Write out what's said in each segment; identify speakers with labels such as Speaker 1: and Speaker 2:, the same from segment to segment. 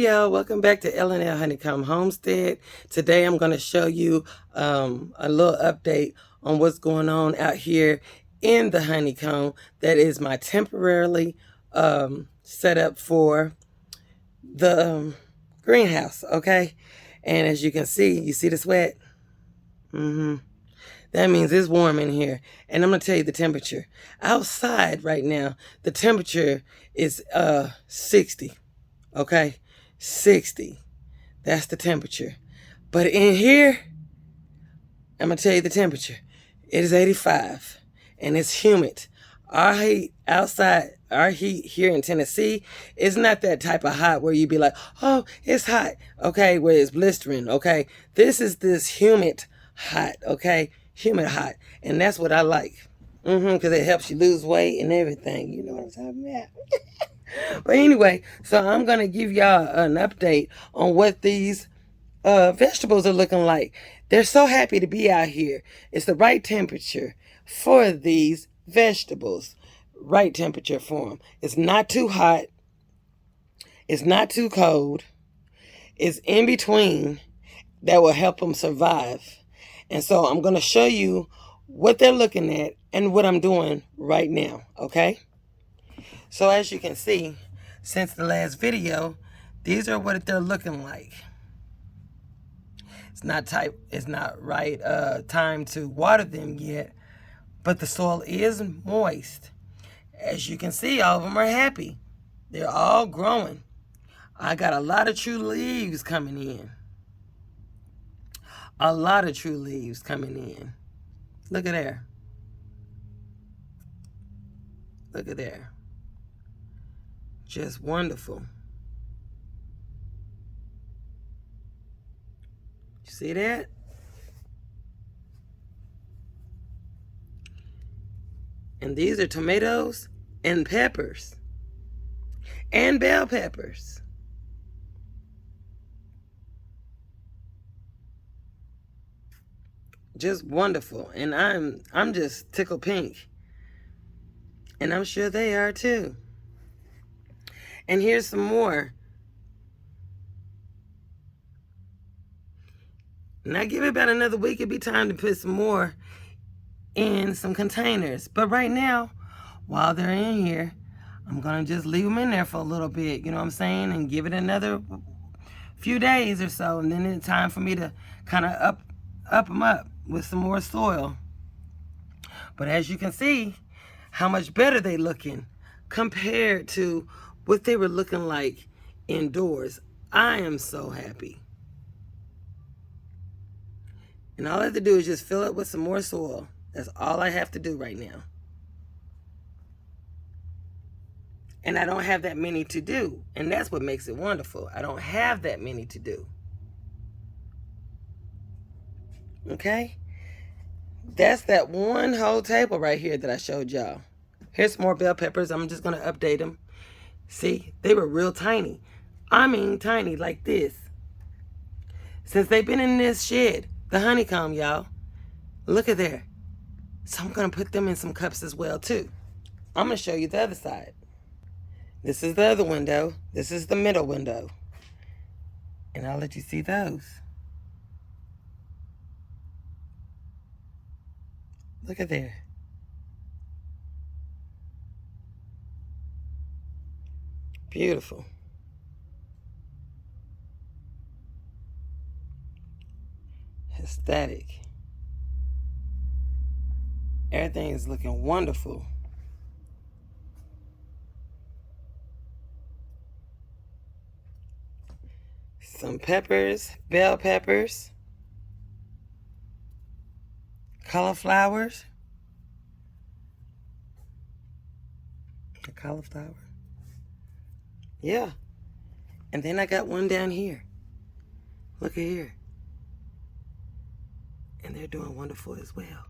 Speaker 1: y'all, welcome back to L&L Honeycomb Homestead. Today I'm going to show you a little update on what's going on out here in the honeycomb that is my temporarily set up for the greenhouse, okay? And as you can see, you see the sweat? That means it's warm in here. And I'm going to tell you the temperature. Outside right now, the temperature is 60. Okay, 60. That's the temperature. But in here, I'm going to tell you the temperature. It is 85, and it's humid. Our heat outside, our heat here in Tennessee is not that type of hot where you be like, oh, it's hot, okay, where it's blistering, okay? This is this humid hot, okay? Humid hot, and that's what I like. Because it helps you lose weight and everything. You know what I'm talking about? But anyway, so I'm going to give y'all an update on what these vegetables are looking like. They're so happy to be out here. It's the right temperature for these vegetables. Right temperature for them. It's not too hot. It's not too cold. It's in between that will help them survive. And so I'm going to show you what they're looking at and what I'm doing right now, okay? So as you can see, since the last video, these are what they're looking like. It's not right time to water them yet, but the soil is moist. As you can see, all of them are happy. They're all growing. I got a lot of true leaves coming in. A lot of true leaves coming in. Look at there. Look at there. Just wonderful. You see that? And these are tomatoes and peppers. And bell peppers. Just wonderful. And I'm just tickled pink. And I'm sure they are too. And here's some more. Now give it about another week. It'd be time to put some more in some containers. But right now, while they're in here, I'm going to just leave them in there for a little bit. You know what I'm saying? And give it another few days or so. And then it's time for me to kind of up them up with some more soil. But as you can see, how much better they looking compared to what they were looking like indoors. I am so happy. And all I have to do is just fill it with some more soil. That's all I have to do right now. And I don't have that many to do. And that's what makes it wonderful. I don't have that many to do. Okay? That's that one whole table right here that I showed y'all. Here's some more bell peppers. I'm just going to update them. See, they were real tiny. I mean tiny, like this. Since they've been in this shed, the honeycomb, y'all. Look at there. So I'm going to put them in some cups as well, too. I'm going to show you the other side. This is the other window. This is the middle window. And I'll let you see those. Look at there. Beautiful. Ecstatic. Everything is looking wonderful. Some peppers, bell peppers, cauliflowers. A cauliflower. Yeah. And then I got one down here. Look at here. And they're doing wonderful as well.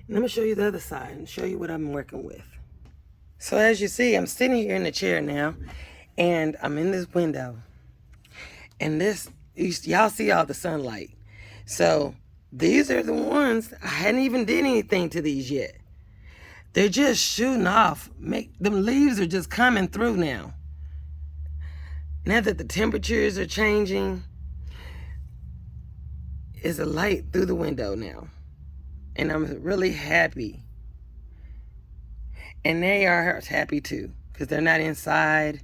Speaker 1: And I'm going to show you the other side and show you what I'm working with. So as you see, I'm sitting here in the chair now, and I'm in this window. And this, y'all see all the sunlight. So These are the ones, I hadn't even did anything to these yet. They're just shooting off. Them leaves are just coming through now. Now that the temperatures are changing, it's a light through the window now. And I'm really happy. And they are happy too, because they're not inside.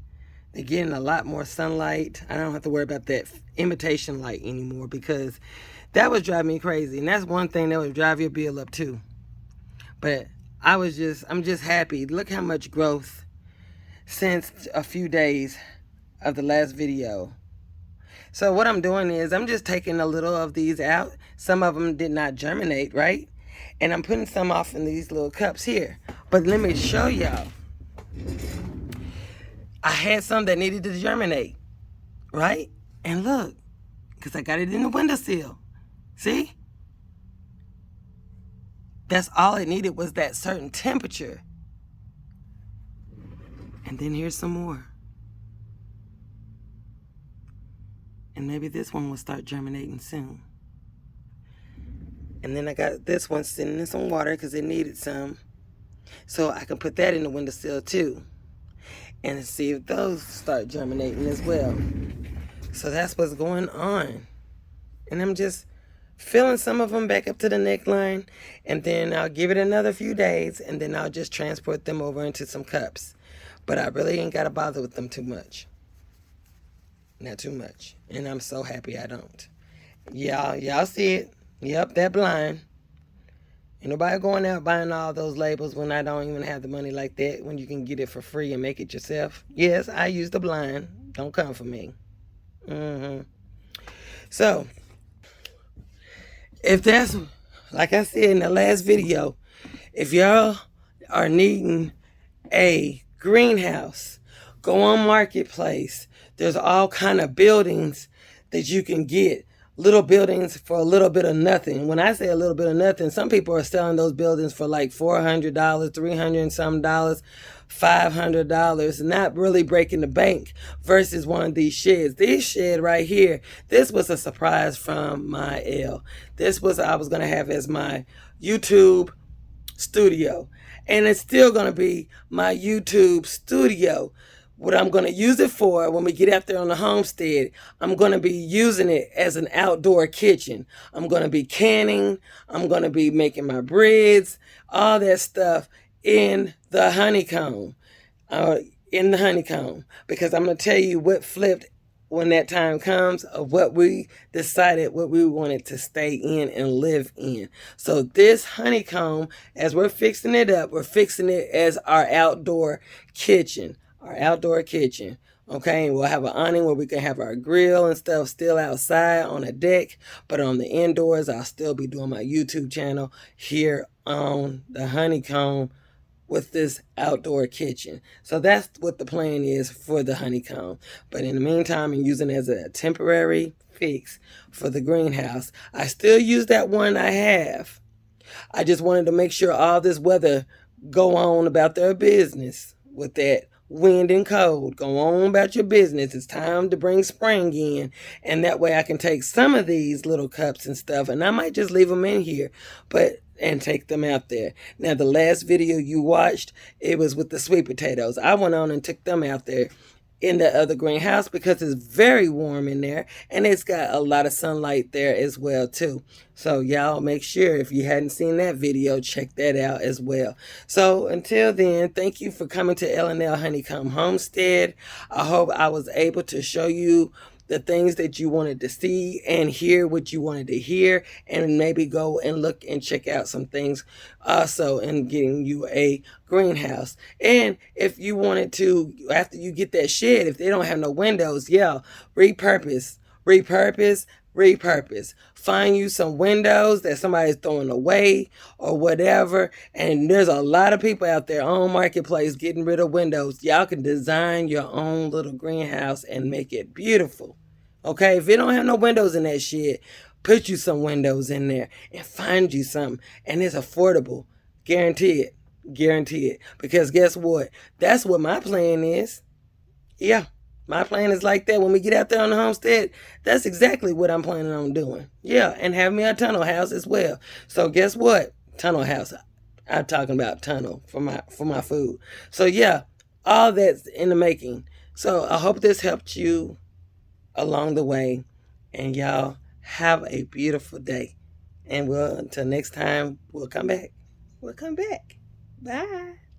Speaker 1: They're getting a lot more sunlight. I don't have to worry about that imitation light anymore, because that was driving me crazy. And that's one thing that would drive your bill up too. But I'm just happy. Look how much growth since a few days of the last video. So what I'm doing is I'm just taking a little of these out. Some of them did not germinate, right? And I'm putting some off in these little cups here. But let me show y'all. I had some that needed to germinate, right? And look, because I got it in the windowsill. See? That's all it needed, was that certain temperature. And then here's some more. And maybe this one will start germinating soon. And then I got this one sitting in some water because it needed some. So I can put that in the windowsill too. And see if those start germinating as well. So that's what's going on. And I'm just filling some of them back up to the neckline. And then I'll give it another few days. And then I'll just transport them over into some cups. But I really ain't got to bother with them too much. Not too much. And I'm so happy I don't. Y'all see it. Yep, that blind. Ain't nobody going out buying all those labels when I don't even have the money like that, when you can get it for free and make it yourself. Yes, I use the blind. Don't come for me. So, if that's, like I said in the last video, if y'all are needing a greenhouse, go on Marketplace. There's all kind of buildings that you can get. Little buildings for a little bit of nothing. When I say a little bit of nothing, some people are selling those buildings for like $400, $300 and some dollars, $500, not really breaking the bank, versus one of these sheds. This shed right here, this was a surprise from my L. This was, I was going to have as my YouTube studio. And it's still going to be my YouTube studio. What I'm going to use it for when we get out there on the homestead, I'm going to be using it as an outdoor kitchen. I'm going to be canning. I'm going to be making my breads, all that stuff in the honeycomb. Because I'm going to tell you what flipped when that time comes, of what we decided what we wanted to stay in and live in. So this honeycomb, as we're fixing it up, we're fixing it as our outdoor kitchen. Okay, and we'll have an awning where we can have our grill and stuff still outside on a deck, but on the indoors, I'll still be doing my YouTube channel here on the honeycomb with this outdoor kitchen. So that's what the plan is for the honeycomb. But in the meantime, I'm using it as a temporary fix for the greenhouse. I still use that one I have. I just wanted to make sure all this weather go on about their business with that wind and cold. Go on about your business. It's time to bring spring in. And that way I can take some of these little cups and stuff, and I might just leave them in here, and take them out there. Now, the last video you watched, it was with the sweet potatoes. I went on and took them out there in the other greenhouse because it's very warm in there, and it's got a lot of sunlight there as well too. So y'all make sure, if you hadn't seen that video, check that out as well. So until then, thank you for coming to L&L Honeycomb Homestead. I hope I was able to show you the things that you wanted to see and hear what you wanted to hear, and maybe go and look and check out some things also in getting you a greenhouse. And if you wanted to, after you get that shed, if they don't have no windows, repurpose. Find you some windows that somebody's throwing away or whatever. And there's a lot of people out there on Marketplace getting rid of windows. Y'all can design your own little greenhouse and make it beautiful. Okay, if you don't have no windows in that shed, put you some windows in there and find you something. And it's affordable. Guarantee it. Because guess what? That's what my plan is. Yeah. My plan is like that. When we get out there on the homestead, that's exactly what I'm planning on doing. Yeah, and have me a tunnel house as well. So guess what? Tunnel house. I'm talking about tunnel for my food. So yeah, all that's in the making. So I hope this helped you along the way, and y'all have a beautiful day. And until next time, we'll come back. We'll come back. Bye.